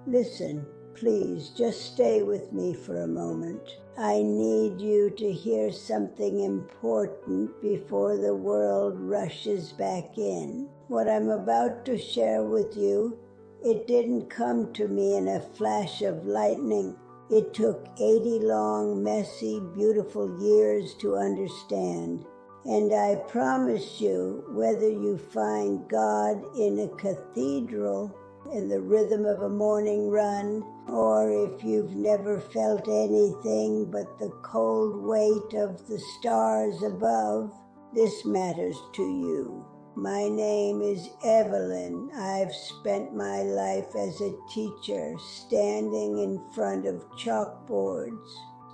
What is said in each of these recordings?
Listen, please, just stay with me for a moment. I need you to hear something important before the world rushes back in. What I'm about to share with you, it didn't come to me in a flash of lightning. It took 80 long, messy, beautiful years to understand. And I promise you, whether you find God in a cathedral, in the rhythm of a morning run, or if you've never felt anything but the cold weight of the stars above, this matters to you. My name is Evelyn. I've spent my life as a teacher, standing in front of chalkboards,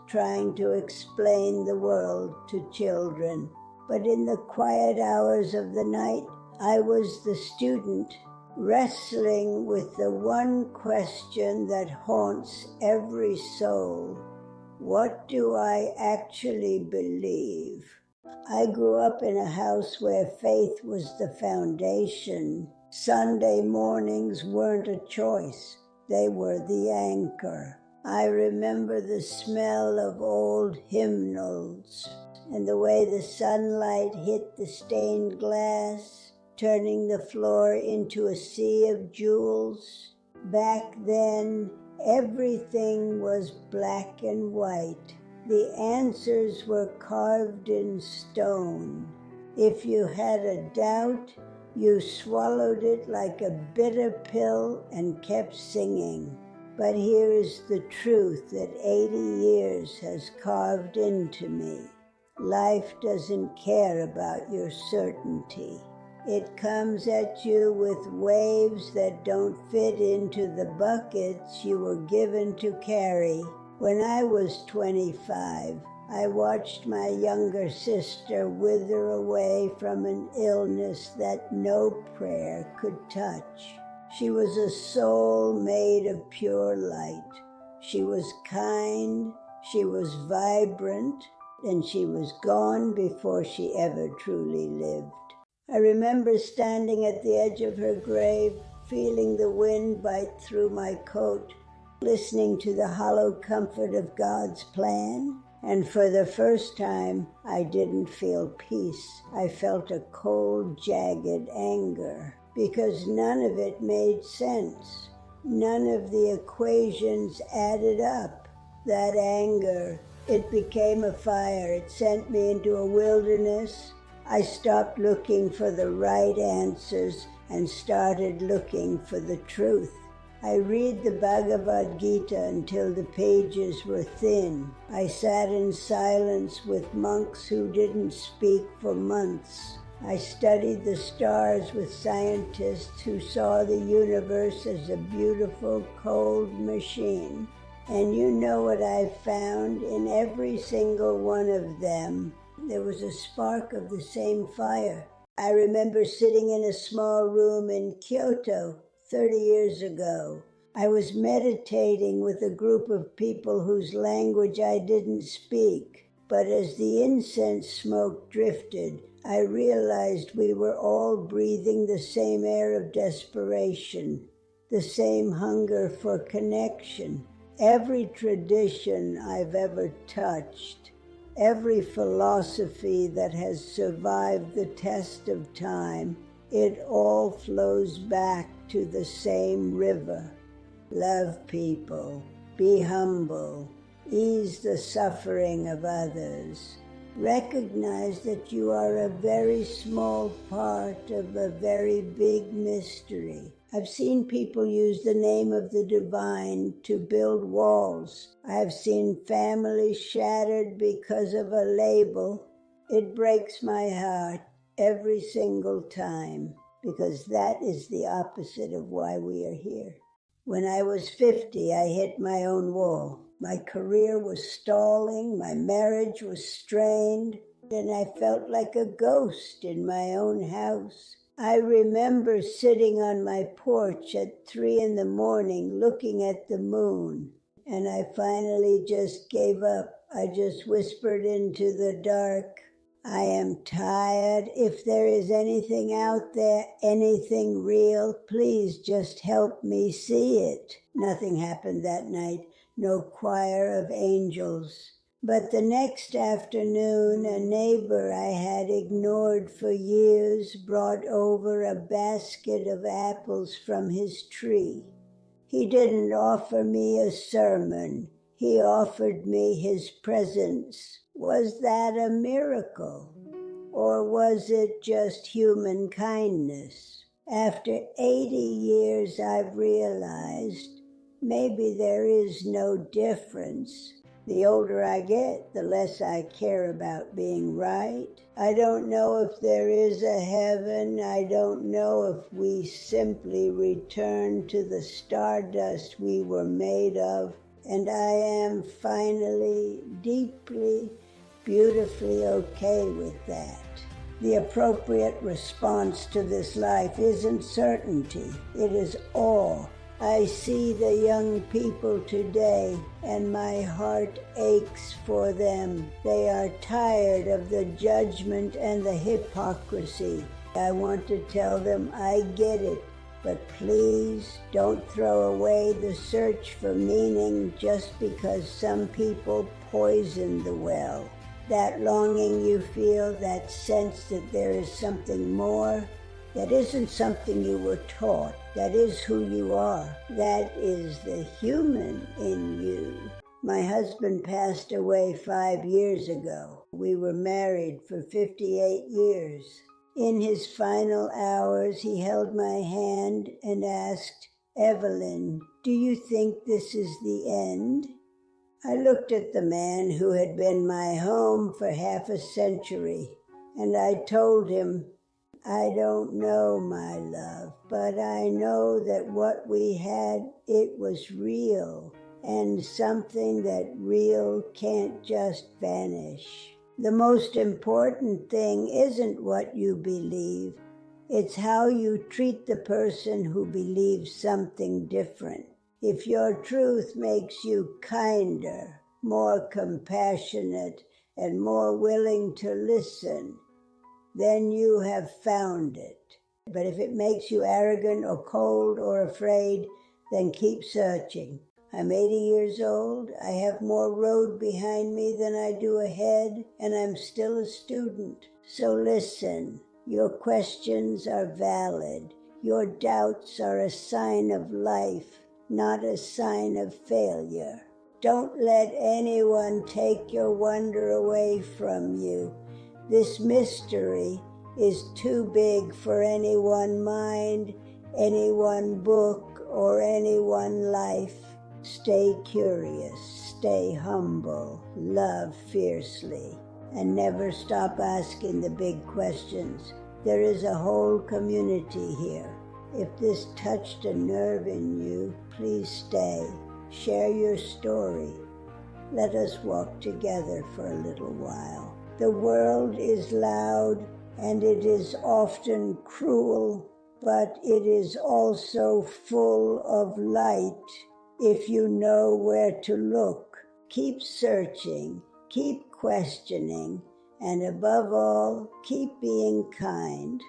trying to explain the world to children. But in the quiet hours of the night, I was the student, wrestling with the one question that haunts every soul. What do I actually believe? I grew up in a house where faith was the foundation. Sunday mornings weren't a choice. They were the anchor. I remember the smell of old hymnals and the way the sunlight hit the stained glass, turning the floor into a sea of jewels. Back then, everything was black and white. The answers were carved in stone. If you had a doubt, you swallowed it like a bitter pill and kept singing. But here is the truth that 80 years has carved into me. Life doesn't care about your certainty. It comes at you with waves that don't fit into the buckets you were given to carry. When I was 25, I watched my younger sister wither away from an illness that no prayer could touch. She was a soul made of pure light. She was kind, she was vibrant, and she was gone before she ever truly lived. I remember standing at the edge of her grave, feeling the wind bite through my coat, listening to the hollow comfort of God's plan. And for the first time, I didn't feel peace. I felt a cold, jagged anger, because none of it made sense. None of the equations added up. That anger, it became a fire. It sent me into a wilderness. I stopped looking for the right answers and started looking for the truth. I read the Bhagavad Gita until the pages were thin. I sat in silence with monks who didn't speak for months. I studied the stars with scientists who saw the universe as a beautiful, cold machine. And you know what I found? In every single one of them, there was a spark of the same fire. I remember sitting in a small room in Kyoto 30 years ago. I was meditating with a group of people whose language I didn't speak. But as the incense smoke drifted, I realized we were all breathing the same air of desperation, the same hunger for connection. Every tradition I've ever touched, every philosophy that has survived the test of time, it all flows back to the same river. Love people, be humble, ease the suffering of others. Recognize that you are a very small part of a very big mystery. I've seen people use the name of the divine to build walls. I've seen families shattered because of a label. It breaks my heart every single time, because that is the opposite of why we are here. When I was 50, I hit my own wall. My career was stalling, my marriage was strained, and I felt like a ghost in my own house. I remember sitting on my porch at 3 a.m. looking at the moon, and I finally just gave up. I just whispered into the dark, I am tired. If there is anything out there, anything real, please just help me see it. Nothing happened that night. No choir of angels. But the next afternoon, a neighbor I had ignored for years brought over a basket of apples from his tree. He didn't offer me a sermon. He offered me his presence. Was that a miracle? Or was it just human kindness? After 80 years, I've realized maybe there is no difference. The older I get, the less I care about being right. I don't know if there is a heaven. I don't know if we simply return to the stardust we were made of. And I am finally, deeply, beautifully okay with that. The appropriate response to this life isn't certainty, it is awe. I see the young people today, and my heart aches for them. They are tired of the judgment and the hypocrisy. I want to tell them I get it, but please don't throw away the search for meaning just because some people poison the well. That longing you feel, that sense that there is something more, that isn't something you were taught. That is who you are. That is the human in you. My husband passed away 5 years ago. We were married for 58 years. In his final hours, he held my hand and asked, "Evelyn, do you think this is the end?" I looked at the man who had been my home for half a century, and I told him, "I don't know, my love, but I know that what we had, it was real, and something that real can't just vanish. The most important thing isn't what you believe, it's how you treat the person who believes something different. If your truth makes you kinder, more compassionate, and more willing to listen, then you have found it. But if it makes you arrogant or cold or afraid, then keep searching. I'm 80 years old. I have more road behind me than I do ahead, and I'm still a student. So listen, your questions are valid. Your doubts are a sign of life, not a sign of failure. Don't let anyone take your wonder away from you. This mystery is too big for any one mind, any one book, or any one life. Stay curious, stay humble, love fiercely, and never stop asking the big questions. There is a whole community here. If this touched a nerve in you, please stay. Share your story. Let us walk together for a little while. The world is loud and it is often cruel, but it is also full of light if you know where to look. Keep searching, keep questioning, and above all, keep being kind.